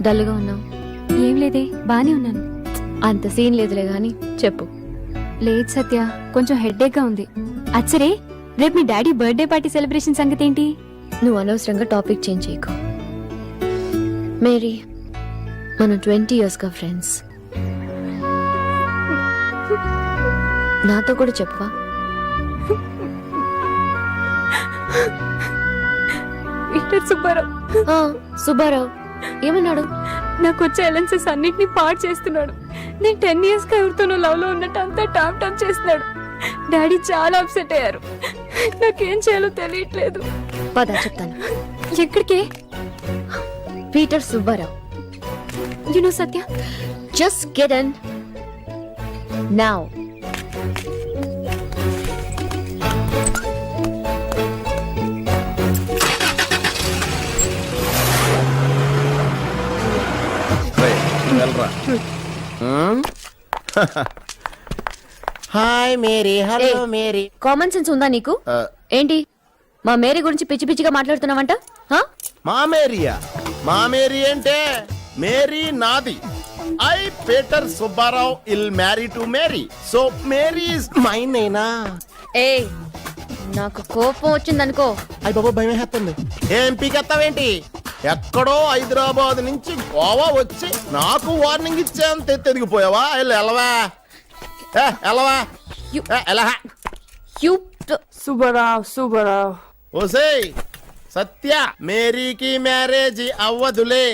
డల్గా ఉన్నావు? ఏం లేదే, బానే ఉన్నాను. అంత సీన్ లేదులే గాని చెప్పు. లేదు సత్య, కొంచెం హెడ్ఏక్గా ఉంది. అచ్చరే, రేపు మీ డాడీ బర్త్డే పార్టీ సెలబ్రేషన్ సంగతి ఏంటి? నువ్వు అనవసరంగా టాపిక్ చేంజ్ చేయకు. మేరీ, మనం 20 yearsగా ఫ్రెండ్స్. నాతో కూడా చెప్పవా? పీటర్ సుబ్బారావు. సుబ్బారావు ఏమన్నాడు? నాకు వచ్చే ఎలెన్సెస్ అన్నిటినీ పాడు చేస్తున్నాడు. నేను 10 yearsగా ఎవరితోనూ లవ్ లో ఉన్నట్టు అంతా టామ్ టామ్ చేస్తున్నాడు. డాడీ చాలా అప్సెట్ అయ్యారు. నాకేం చేయాలో తెలియట్లేదు. పద చెప్తాను. ఎక్కడికే? Peter Subbarao. You know Satya, just get in now. Hi Mary. Hello Mary. Common sense ఉందా నీకు? ఏంటి మా మేరీ గురించి పిచ్చి పిచ్చిగా మాట్లాడుతున్నావంట? మా మేరీయా? మా మేరీ అంటే మేరీ నాది. I Peter Subbarao ill marry to Mary, so Mary is mine. నేనా? ఏ నాకు కోపం వచ్చిందనుకో. అయ్య బాబా, భయం వేస్తుంది. ఏం పీకెత్తావేంటి? ఎక్కడో హైదరాబాద్ నుంచి గోవా వచ్చి నాకు వార్నింగ్ ఇచ్చేంత ఎదిగిపోయావా? ఎలవా ఎలవా ఎలా? సుబ్బారావు. ఓసేయ్ సత్య, మేరీకి మ్యారేజ్ అవ్వదులే,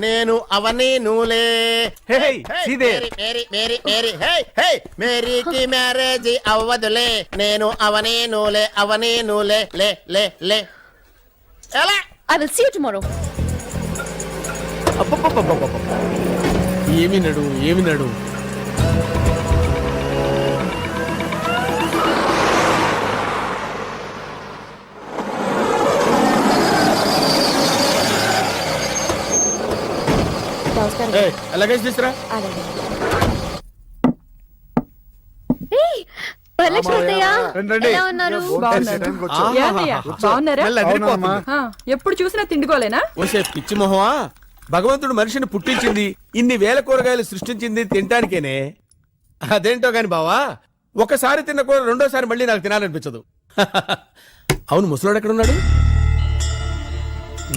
నేను అవని నూలే. మేరీకి మ్యారేజ్ అవ్వదులే, నేను అవని నూలే. అవని నూలే లే లే లే. ఎలా? I will see you tomorrow. ఏమి నడు. ఎలాగైతే తీసురా. ఎప్పుడు చూసినా తిండికోలేనా? ఓసే పిచ్చి మొహమా, భగవంతుడు మనిషిని పుట్టించింది, ఇన్ని వేల కూరగాయలు సృష్టించింది తినటానికేనే. అదేంటో గాని బావా, ఒకసారి తిన్న కూర రెండోసారి మళ్ళీ నాకు తినాలనిపించదు. అవును, ముసలోడు ఎక్కడున్నాడు?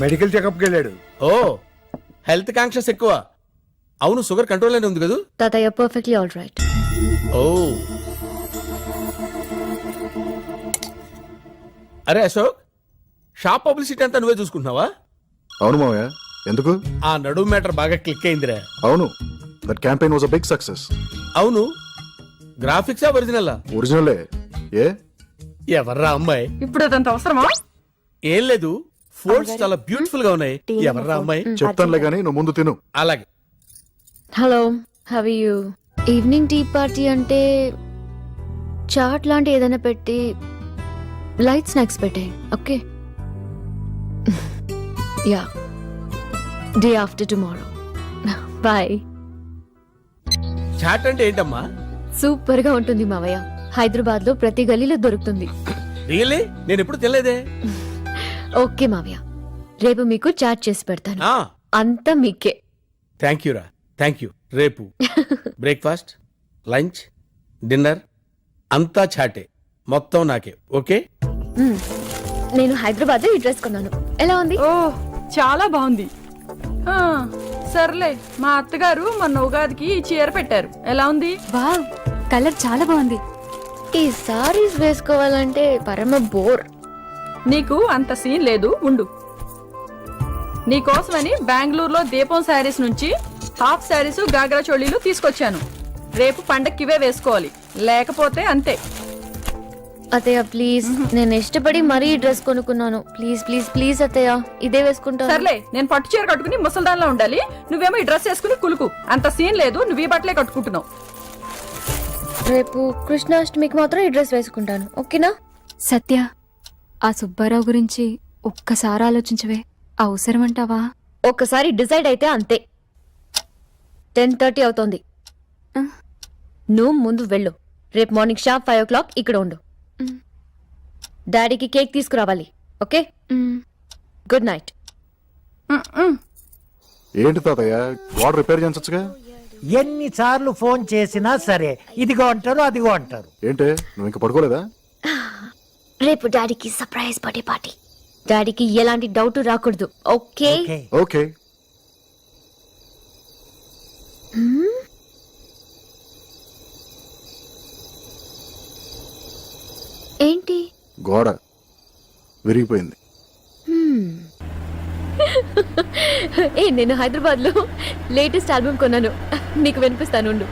మెడికల్ చెకప్కి వెళ్ళాడు. ఓ, హెల్త్ కాన్షియస్ ఎక్కువ. అవును, షుగర్ కంట్రోల్ లోనే ఉంది కదా? తాతయ్య పర్ఫెక్ట్లీ ఆల్ రైట్. ఓ, అరే అశోక్, షాప్ పబ్లిసిటీ అంతా నువ్వే చూసుకుంటున్నావా? అవును మావయ్య. ఎందుకు? ఆ నడుము మ్యాటర్ బాగా క్లిక్ అయిందిరా. అవును, that campaign was a big success. అవును, గ్రాఫిక్సా ఒరిజినల్? ఒరిజినలే. ఏ ఎవర్రా అమ్మాయి? ఇప్పుడు అదంత అవసరమా? ఏం లేదు, ఫోల్డ్స్ చాలా బ్యూటిఫుల్ గా ఉన్నాయి. ఎవర్రా అమ్మాయి? చెప్తానులే గానీ నువ్వు ముందు తిను. అలాగే. Hello, how are you? Evening tea party అంటే చాట్ లాంటి ఏదైనా పెట్టి లైట్ స్నాక్స్ పెట్టే. Okay, ya, day after tomorrow. Bye. Chat అంటే ఏంటమ్మా? సూపర్ గా ఉంటుంది మావయ్య. హైదరాబాద్ లో ప్రతి గలీలో దొరుకుతుంది. రియల్లీ? నేను ఎప్పుడు తెలియదే. ఓకే మావయ్య, రేపు మీకు చాట్ చేసి పెడతాను. అంతా మీకే. థ్యాంక్ యూ రా, థ్యాంక్ యూ. రేపు బ్రేక్ఫాస్ట్, లంచ్, డిన్నర్ అంతా చాటే, మొత్తం నాకే. ఓకే? నేను హైదరాబాద్ లో ఈ డ్రెస్ కొన్నాను. ఎలా ఉంది? ఓ, చాలా బాగుంది. సర్లే, మా అత్తగారు మొన్న ఉగాదికి ఈ చీర పెట్టారు. ఎలా ఉంది? వావ్, కలర్ చాలా బాగుంది. ఈ సారీస్ వేసుకోవాలంటే పరమ బోర్. నీకు అంత సీన్ లేదు, ఉండు. నీకోసమని బెంగళూరులో దీపం శారీస్ నుంచి హాఫ్ శారీస్, గాగ్రా చోళీలు తీసుకొచ్చాను. రేపు పండక్కి ఇవే వేసుకోవాలి, లేకపోతే అంతే. అత్తయ్య ప్లీజ్, నేను ఇష్టపడి మరీ ఈ డ్రెస్ కొనుక్కున్నాను. ప్లీజ్ ప్లీజ్ ప్లీజ్ అత్తయ్య, ఇదే వేసుకుంటాను. సర్లే, నేను పట్టు చీర కట్టుకుని ముసల్దాన్లా ఉండాలి, నువ్వేమో ఈ డ్రెస్ వేసుకుని కులుకు. అంత సీన్ లేదు, నువ్వు ఈ బట్టలే కట్టుకుంటున్నావు. రేపు కృష్ణాష్టమికి మాత్రం ఈ డ్రెస్ వేసుకుంటాను. ఓకేనా? సత్య, ఆ సుబ్బారావు గురించి ఒక్కసారి ఆలోచించవే. అవసరం అంటావా? ఒక్కసారి డిసైడ్ అయితే అంతే. 10:30 అవుతోంది. నువ్వు ముందు వెళ్ళు. రేపు మార్నింగ్ షార్ప్ 5 o'clock ఇక్కడ ఉండు. డాడీకి కేక్ తీసుకురావాలి. ఓకే? Good night. ఏంటి తాతయ్య గోడ రిపేర్ చేయించచ్చుగా? ఎన్నిసార్లు ఫోన్ చేసినా సరే ఇదిగో అంటారు అదిగో అంటారు. ఏంటే నువ్వు ఇంకా పడుకోలేదా? రేపు డాడీకి సర్ప్రైజ్ బర్త్డే పార్టీ. డాడీకి ఎలాంటి డౌట్ రాకూడదు. ఓకే? ఓకే. ఓకే. ఏంటి? గోడ విరిగిపోయింది. నేను హైదరాబాద్ లో లేటెస్ట్ ఆల్బమ్ కొన్నాను, నీకు వినిపిస్తాను.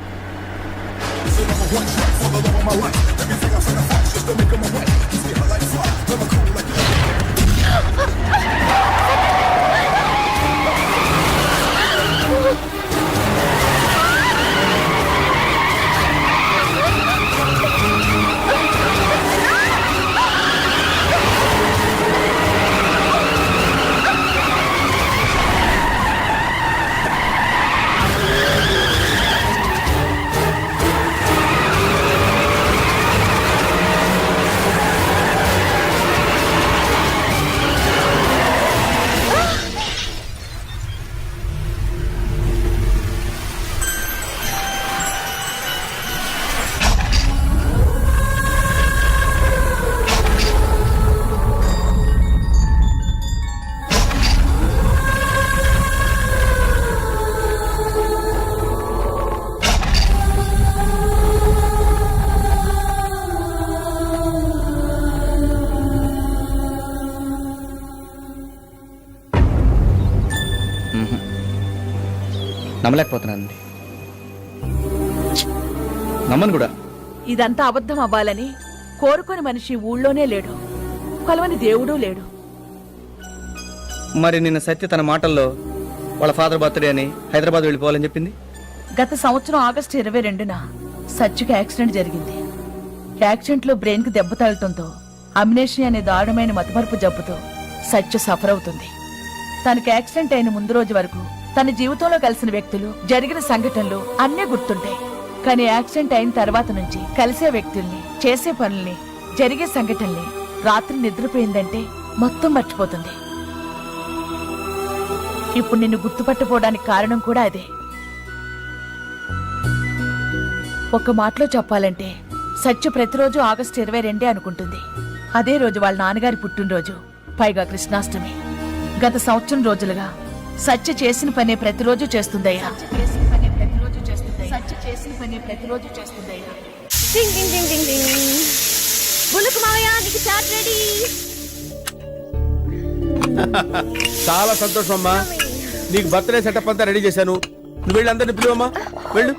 నమ్మలేకపోతున్నానండి. నమ్మను కూడా. ఇదంతా అబద్ధం అవ్వాలని కోరుకొని మనిషి ఊళ్ళోనే లేడు, కొలవని దేవుడూ లేడు. మరి నిన్న సత్య తన మాటల్లో వాళ్ళ ఫాదర్ బర్త్డే అని హైదరాబాద్ వెళ్ళిపోవాలని చెప్పింది. గత సంవత్సరం ఆగస్టు 22న సత్యకి యాక్సిడెంట్ జరిగింది. యాక్సిడెంట్ లో బ్రెయిన్ కి దెబ్బ తగలటంతో అమ్నేషియా అనే దారుణమైన మతమరుపు జబ్బుతో సత్య సఫర్ అవుతుంది. తనకి యాక్సిడెంట్ అయిన ముందు రోజు వరకు తన జీవితంలో కలిసిన వ్యక్తులు, జరిగిన సంఘటనలు అన్నీ గుర్తుంటాయి. కానీ యాక్సిడెంట్ అయిన తర్వాత నుంచి కలిసే వ్యక్తుల్ని, చేసే పనుల్ని, జరిగే సంఘటనల్ని రాత్రి నిద్రపోయిందంటే మొత్తం మర్చిపోతుంది. ఇప్పుడు నిన్ను గుర్తుపట్టపోవడానికి కారణం కూడా అదే. ఒక్క మాటలో చెప్పాలంటే సత్య ప్రతిరోజు ఆగస్టు 22 అనుకుంటుంది. అదే రోజు వాళ్ళ నాన్నగారి పుట్టినరోజు, పైగా కృష్ణాష్టమి. గత సంవత్సరం రోజులుగా సత్య చేసిన పనే ప్రతిరోజు చేస్తుందయ్యా. చాలా సంతోషం అమ్మా. నీకు బర్త్డే సెటప్ అంతా రెడీ చేశాను. నువ్వు వెళ్ళి అందరిని పిలువమ్మా. వెళ్ళు.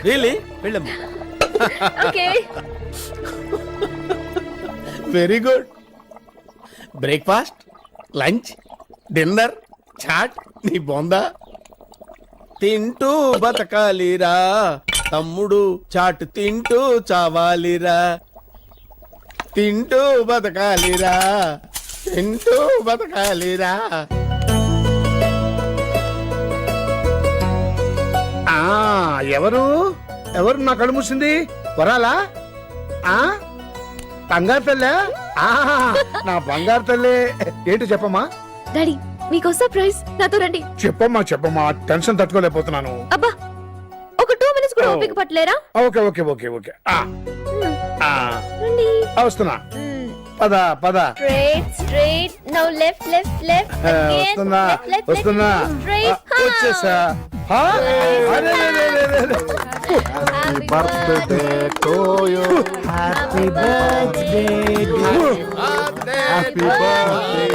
రియల్లీ వెళ్ళమ్మా. Very good. Breakfast, lunch, dinner, chat నీ బొందా. తింటూ బతకాలిరా తమ్ముడు, చాట్ తింటూ చావాలిరా. తింటూ బతకాలిరా, తింటూ బతకాలిరా. ఎవరు నా కళ్ళు మూసింది? వరాలా? బంగారు తల్లే? నా బంగారు తల్లే. ఏంటి చెప్పమ్మా? డాడీ మీకు సర్ప్రైజ్. నాతో రండి. చెప్పమ్మా టెన్షన్ తట్టుకోలేకపోతున్నాను. అబ్బా, ఒక 2 minutes కూడా ఓపిక పట్టలేరా? Okay okay okay okay. రండి. వస్తున్నా. పద పద. Straight now left again. వస్తున్నా. వచ్చేసా. Happy birthday to you. Happy birthday happy birthday.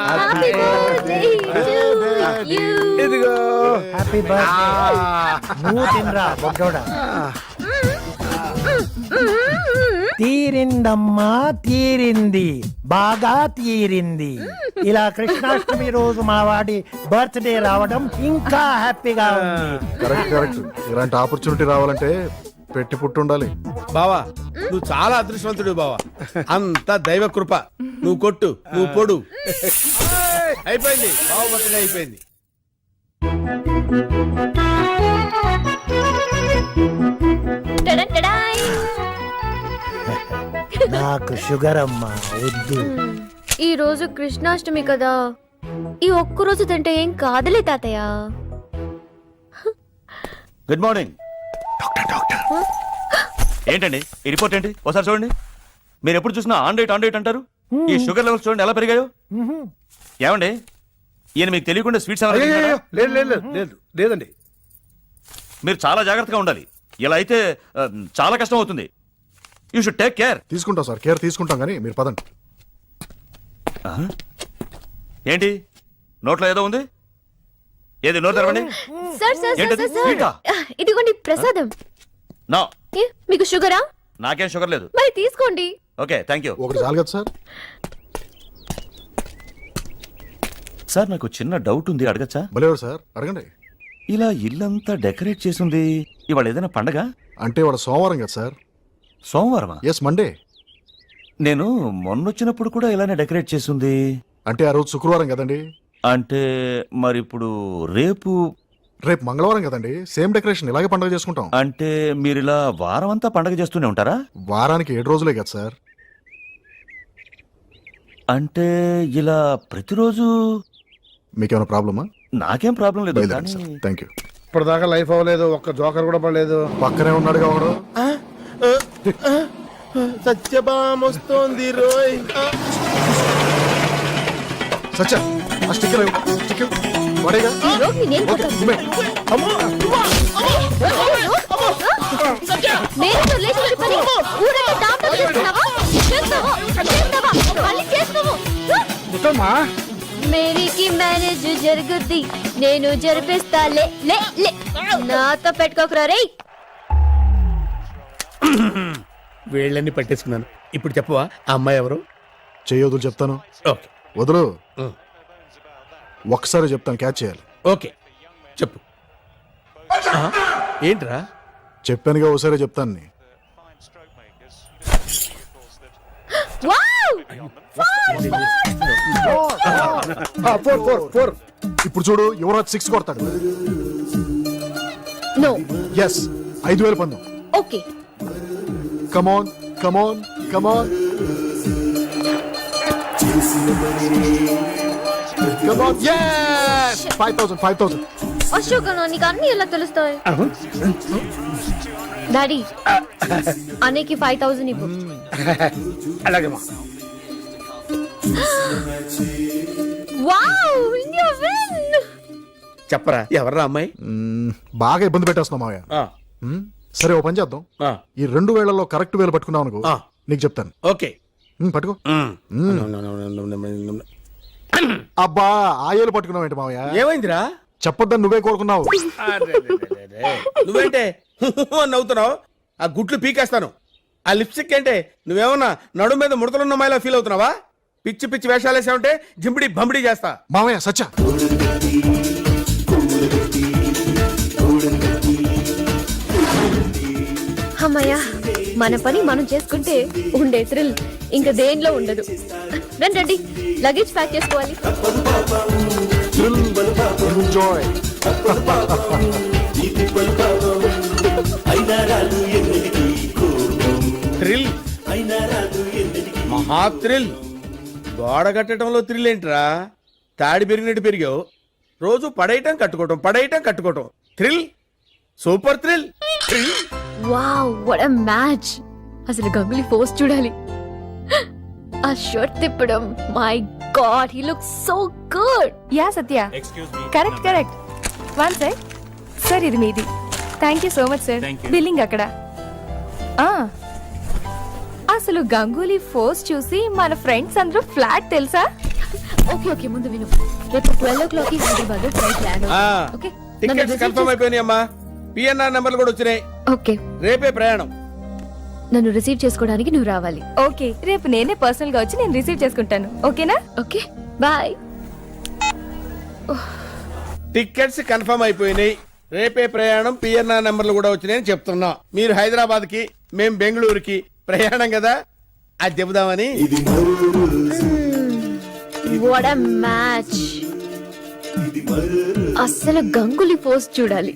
Happy birthday to you. ఇదిగో హ్యాపీ బర్త్డే. నువ్వు తినరా బొడ్డోడా. తీరిందమ్మా, తీరింది, బాగా తీరింది. ఇలా కృష్ణాష్టమి రోజు మా వాడి బర్త్డే రావడం ఇంకా హ్యాపీగా ఉంది. కరెక్ట్. ఇలాంటి ఆపర్చునిటీ రావాలంటే పెట్టి పుట్టుండాలి. బావా నువ్వు చాలా అదృష్టవంతుడు బావా. అంత దైవ కృప. నువ్వు కొట్టు, నువ్వు పొడు. అయిపోయింది, బావ బర్త్డే అయిపోయింది. నాకు షుగర్ అమ్మా వద్దు. ఈ రోజు కృష్ణాష్టమి కదా, ఈ ఒక్క రోజు తింటే ఏం కాదులే తాతయ్య. గుడ్ మార్నింగ్ ఏంటండి ఈ రిపోర్ట్ ఏంటి ఒకసారి చూడండి. మీరు ఎప్పుడు చూసినా ఆన్ డేట్ అంటారు. ఈ షుగర్ లెవెల్స్ చూడండి ఎలా పెరిగాయో. ఏమండి ఈయన మీకు తెలియకుండా స్వీట్స్ అయ్యో, లేదు లేదు లేదు లేదు లేదండి. మీరు చాలా జాగ్రత్తగా ఉండాలి. ఇలా అయితే చాలా కష్టం అవుతుంది. You should take care. తీసుకుంటాం సార్, కేర్ తీసుకుంటాం, కానీ మీరు పదండి. ఏంటి నోట్లో ఏదో ఉంది, ఏది నోట్ తెరవండి. సార్ సార్ సార్ ఏంటది? సార్, సార్ స్వీటా? ఇదిగోండి ప్రసాదం. నో, ఏ, మీకు షుగరా? నాకేం షుగర్ లేదు. మరి తీసుకోండి. Okay thank you. ఒకటి చాలు కదా సార్. సార్ నాకు చిన్న డౌట్ ఉంది, అడగచ్చా? భలేవాడు సార్, అడగండి. ఇలా ఇల్లంతా డెకరేట్ చేసింది ఇవాళ ఏదైనా పండగ? అంటే వాడు సోమవారం కదా సార్. సోమవారమా? Yes, Monday. నేను మొన్నొచ్చినప్పుడు కూడా ఇలానే డెకరేట్ చేసింది. అంటే ఆ రోజు శుక్రవారం కదండి. అంటే మరి ఇప్పుడు రేపు రేపు మంగళవారం కదండి. సేమ్ డెకరేషన్, ఇలాగే పండుగ చేసుకుంటాం. అంటే మీరు ఇలా వారం అంతా పండగ చేస్తూనే ఉంటారా? వారానికి 7 రోజులే కదా సార్. అంటే ఇలా ప్రతిరోజు? మీకేమైనా ప్రాబ్లమా? నాకేం ప్రాబ్లం లేదు బయలుదేరండి కానీ- సార్. Thank you. ఇప్పటిదాకా లైఫ్ అవ్వలేదు, ఒక్క జోకర్ కూడా పడలేదు. పక్కనే ఉన్నాడుగా వాడు. సత్యభామ వస్తోంది రోయ్. సత్య, ఆ స్టిక్కర్ ఇవ్వు. స్టిక్కర్ వాడేగా. ఈ రోగిని నేను కొట్టాను. నేను రిలేషన్షిప్ అని ఊరంతా టాప్ చేస్తున్నావా? చేస్తావా? మళ్ళీ చేస్తావు. ముట్టమ్మా. మేరీకి మ్యారేజ్ జరుగుద్ది, నేను జరిపిస్తా. లే లే లే, నాతో పెట్టుకోకరా రేయ్. వీళ్ళని పట్టేసుకున్నాను. ఇప్పుడు చెప్పవా ఆ అమ్మాయి ఎవరు? చేయొద్దు చెప్తాను. ఓకే వదులు. ఒక్కసారి చెప్తాను, క్యాచ్ చేయాలి. ఓకే చెప్పు. ఏంట్రా? చెప్పానుగా, ఒకసారి చెప్తాను. నీ వావ్! Four four four. ఇప్పుడు చూడు, యువరాజ్ 6 కొడతాడు. నో. ఎస్, 5,000 పందెం. Okay. Come on come on come on come on. yes 5,000. Ashok నీకు అన్ని ఎలా తెలుస్తాయి? డాడీ, అనేకి 5,000 ఇవ్వు. అలాగేమా. Wow, India win. చెప్పరా ఎవర్రా అమ్మాయి? బాగా ఇబ్బంది పెట్టేస్తున్నావు మావయ్య. ఆ, సరే, ఓ పని చేద్దాం. ఆ, ఈ 2 వేళల్లో కరెక్ట్ వేలు పట్టుకున్నావు అనుకో, ఆ. నీకు చెప్తాను. ఓకే. పట్టుకో. మ్. అబ్బా, ఆ ఏళ్ళు పట్టుకున్నావు ఏంటి మావయ్య? ఏమైందిరా? చెప్పొద్దని నువ్వే కోరుకున్నావు. నువ్వేంటే అని నవ్వుతున్నావు? ఆ గుట్లు పీకేస్తాను. ఆ లిప్స్టిక్ ఏంటే నువ్వేమన్నా నడు మీద ముడతలున్న అమ్మాయిలా ఫీల్ అవుతున్నావా? పిచ్చి పిచ్చి వేషాలు వేసావంటే జింపిడి బంపిడి చేస్తా. మావయ్య సచ్చ. అమ్మయ్యా, మన పని మనం చేసుకుంటే ఉండే థ్రిల్ ఇంకా దేనిలో ఉండదు. రండి రండి, లగేజ్ ప్యాక్ చేసుకోవాలి. ఎంజాయ్. థ్రిల్, మహా థ్రిల్. గోడ కట్టడంలో థ్రిల్ ఏంట్రా? తాడి పెరిగినట్టు పెరిగావు. రోజు పడేయటం కట్టుకోవటం. Thrill, super thrill. Wow, what a match. అసలు గంగులీ ఫోర్స్ చూడాలి. ఆ షర్ట్ తిప్పడం, my god, he looks so good. Yeah Satya, correct correct. 1 sec. Sir ఇది మీది. Thank you so much sir. Billing అక్కడ. అసలు గంగూలీ ఫోర్స్ చూసి మన ఫ్రెండ్స్ అందరూ ఫ్లాట్ తెలుసా? ఓకే ఓకే, ముందు విను. రేపు 12 o'clock Hyderabad flight land. Okay, tickets confirm అయిపోయినాయి అమ్మా. పిఎన్ఆర్ నెంబర్లు కూడా వచ్చినాయి. ఓకే, రేపే ప్రయాణం. నన్ను రిసీవ్ చేసుకోవడానికి నువ్వు రావాలి. ఓకే, రేపు నేనే పర్సనల్ గా వచ్చి నేను రిసీవ్ చేసుకుంటాను. ఓకేనా? Okay, bye. టికెట్స్ కన్ఫర్మ్ అయిపోయినాయి. రేపే ప్రయాణం. పిఎన్ఆర్ నెంబర్లు కూడా వచ్చినాయని చెప్తున్నా. మీరు హైదరాబాద్ కి, మేం బెంగళూరుకి ప్రయాణం కదా, అది చెబుదామని. What a match. అసలు గంగులీ ఫోర్స్ చూడాలి.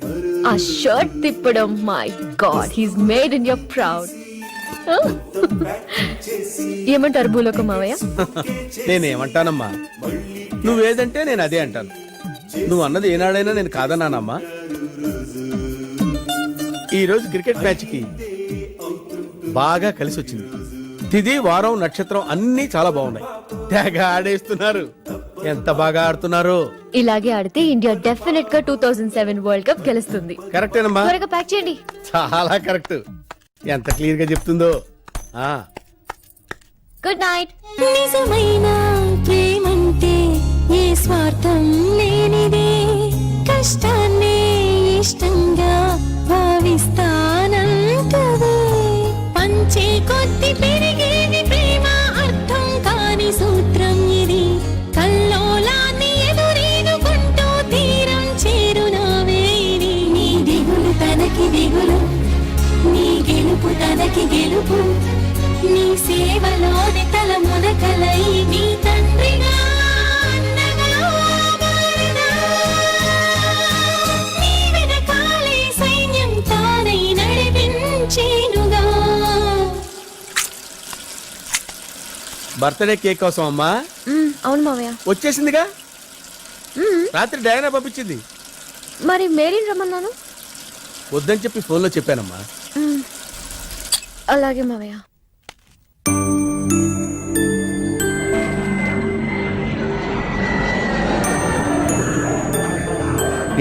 ఆ షర్ట్ తిప్పడం, my God, he's made India proud. ఏమంటారు భూలోక మావయ్య? నేనేమంటానమ్మా, నువ్వేదంటే నేను అదే అంటాను. నువ్వు అన్నది ఏనాడైనా నేను కాదన్నానమ్మా. ఈరోజు క్రికెట్ మ్యాచ్కి బాగా కలిసి వచ్చింది. తిది, వారం, నక్షత్రం అన్నీ చాలా బాగున్నాయి. తెగ ఆడేస్తున్నారు. ఎంత బాగా ఆడుతున్నారు. ఇలాగే ఆడితే ఇండియా డెఫినెట్ గా 2007 వరల్డ్ కప్ గెలుస్తుంది. కరెక్టేనమ్మా, త్వరగా ప్యాక్ చేయండి. చాలా కరెక్ట్. ఎంత క్లియర్ గా చెప్తుందో. Good night. నిజమైన ప్రేమంటే ఏ స్వార్థం లేనిదే, కష్టాన్ని ఇష్టంగా భావిస్తానంటదే, పంచే కొద్ది పెరిగేది ప్రేమ, అర్థం కాని సూత్రం ఇది, కల్లోలాన్ని ఎదురేనుకుంటూ తీరం చేరునావే ఇది. నీ దిగులు తనకి దిగులు, నీ గెలుపు తనకి గెలుపు, నీ సేవలోని తల మునకలై నీ తండ్రిగా అండగా మారినా, నీ వెనకాలే సైన్యం తానై నడిపించేనుగా. బర్త్డే కేక్ కోసం అమ్మా. అవును మావయ్య. వచ్చేసిందిగా. రాత్రి డయానా పంపించింది. మరి మేరీని రమ్మన్నాను. వద్దని చెప్పి ఫోన్లో చెప్పానమ్మా. అలాగే మావయ్య.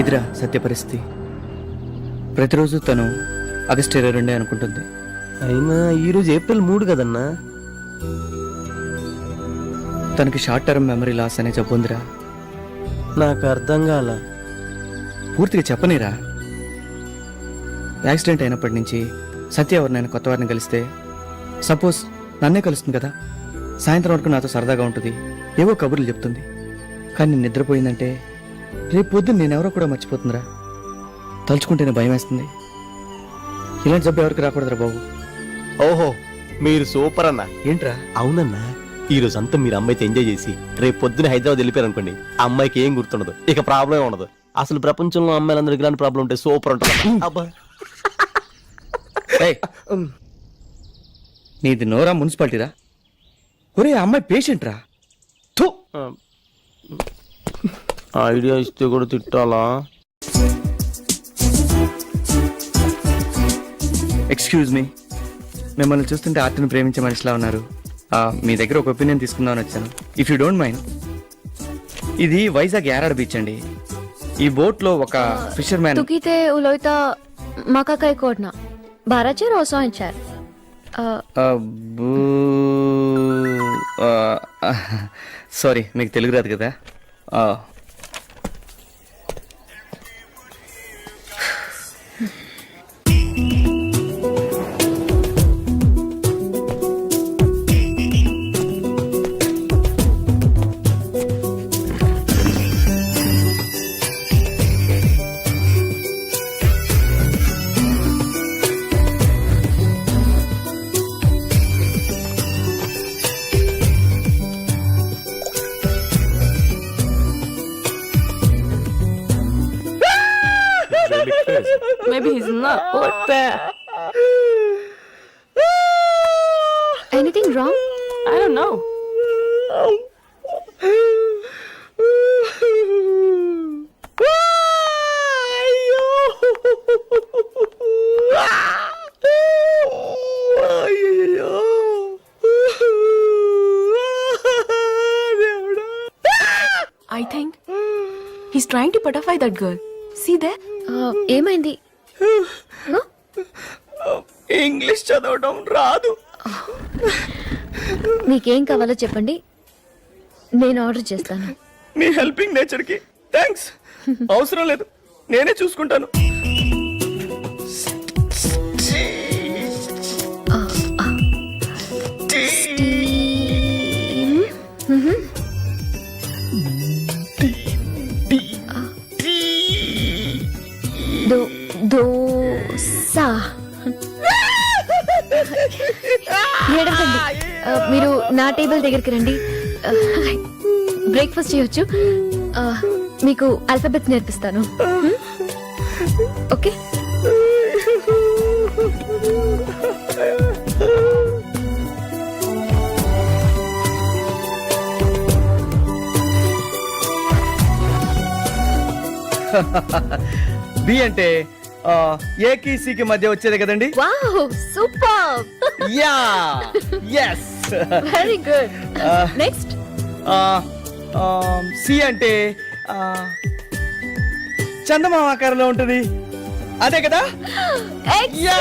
ఇదిరా సత్య పరిస్థితి. ప్రతిరోజు తను ఆగస్టు 22 అనుకుంటుంది. అయినా ఈరోజు ఏప్రిల్ 3 కదన్నా. తనకి షార్ట్ టర్మ్ మెమరీ లాస్ అనే జబ్బు ఉందిరా. నాకు అర్థం కాల. పూర్తిగా చెప్పనేరా. యాక్సిడెంట్ అయినప్పటి నుంచి సత్య ఎవరినైనా కొత్త వారిని కలిస్తే, సపోజ్ నన్నే కలుస్తుంది కదా, సాయంత్రం వరకు నాతో సరదాగా ఉంటుంది, ఏవో కబుర్లు చెప్తుంది. కానీ నిద్రపోయిందంటే రేపు పొద్దున్న నేనెవరో కూడా మర్చిపోతుందిరా. తలుచుకుంటేనే భయం వేస్తుంది. ఇలాంటి జబ్బు ఎవరికి రాకూడదురా బాబు. ఓహో, మీరు సూపర్ అన్నా. ఏంట్రా? అవునన్నా, ఈ రోజు అంతా మీరు అమ్మాయితో ఎంజాయ్ చేసి రేపు పొద్దున హైదరాబాద్ వెళ్ళిపోయారు అనుకోండి, అమ్మాయికి ఏం గుర్తుండదు, ఇక ప్రాబ్లం ఉండదు. అసలు ప్రపంచంలో అమ్మాయిలందరికీ ఇలాంటి ప్రాబ్లం ఉంటే సూపర్ ఉంటుంది. అబ్బా, ఏయ్, నీది నోరా మున్సిపాలిటీరా? ఒరే, ఆ అమ్మాయి పేషెంట్ రా. ఐడియా ఇస్తే కూడా తిట్టాలా? ఎక్స్క్యూజ్ మీ, మిమ్మల్ని చూస్తుంటే ఆర్ట్ని ప్రేమించే మనిషిలా ఉన్నారు. మీ దగ్గర ఒక ఒపీనియన్ తీసుకుందామని వచ్చాను, ఇఫ్ యూ డోంట్ మైండ్. ఇది వైజాగ్ యారాడ్ బీచ్ అండి. ఈ బోట్ లో ఒక ఫిషర్ మ్యాన్. तुकीते उलोयता माका काय कोडना बाराचे रोसो इंचार సారీ, మీకు తెలుగు రాదు కదా. Maybe he's not like that. Anything wrong? I don't know. I think he's trying to butterfly that girl. See there? ఏమైంది? ఇంగ్లీష్ చదవడం రాదు. మీకేం కావాలో చెప్పండి, నేను ఆర్డర్ చేస్తాను. మీ హెల్పింగ్ నేచర్ కి థ్యాంక్స్. అవసరం లేదు, నేనే చూసుకుంటాను. దోసా. ఏడకండి, మీరు నా టేబుల్ దగ్గరికి రండి. బ్రేక్ఫాస్ట్ చేయొచ్చు. మీకు ఆల్ఫాబెట్స్ నేర్పిస్తాను. ఓకే? బి అంటే ఏకి సికి మధ్య వచ్చేదే కదండి. Wow super. Ya yes. Very good. Next C అంటే చందమామ ఆకారంలో ఉంటుంది, అదే కదా. యా.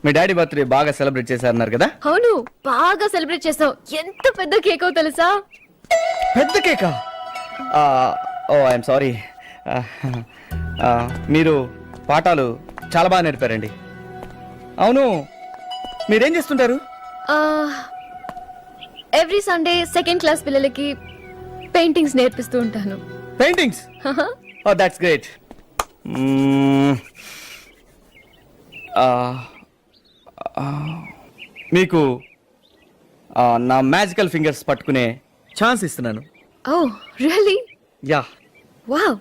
మీ డాడీ బర్త్డే బాగా సెలబ్రేట్ చేశారన్నారు కదా. అవును బాగా సెలబ్రేట్ చేసావు. ఎంత పెద్ద కేకో తెలుసా? పెద్ద కేకా? ఓ ఐఎమ్ సారీ. మీరు పాఠాలు చాలా బాగా నేర్పారండి. అవును, మీరేం చేస్తుంటారు? ఎవ్రీ సండే సెకండ్ క్లాస్ పిల్లలకి పెయింటింగ్స్ నేర్పిస్తూ ఉంటాను. పెయింటింగ్స్? Oh that's great. మీకు నా మ్యాజికల్ ఫింగర్స్ పట్టుకునే ఛాన్స్ ఇస్తున్నాను. Oh really? యా. వావ్.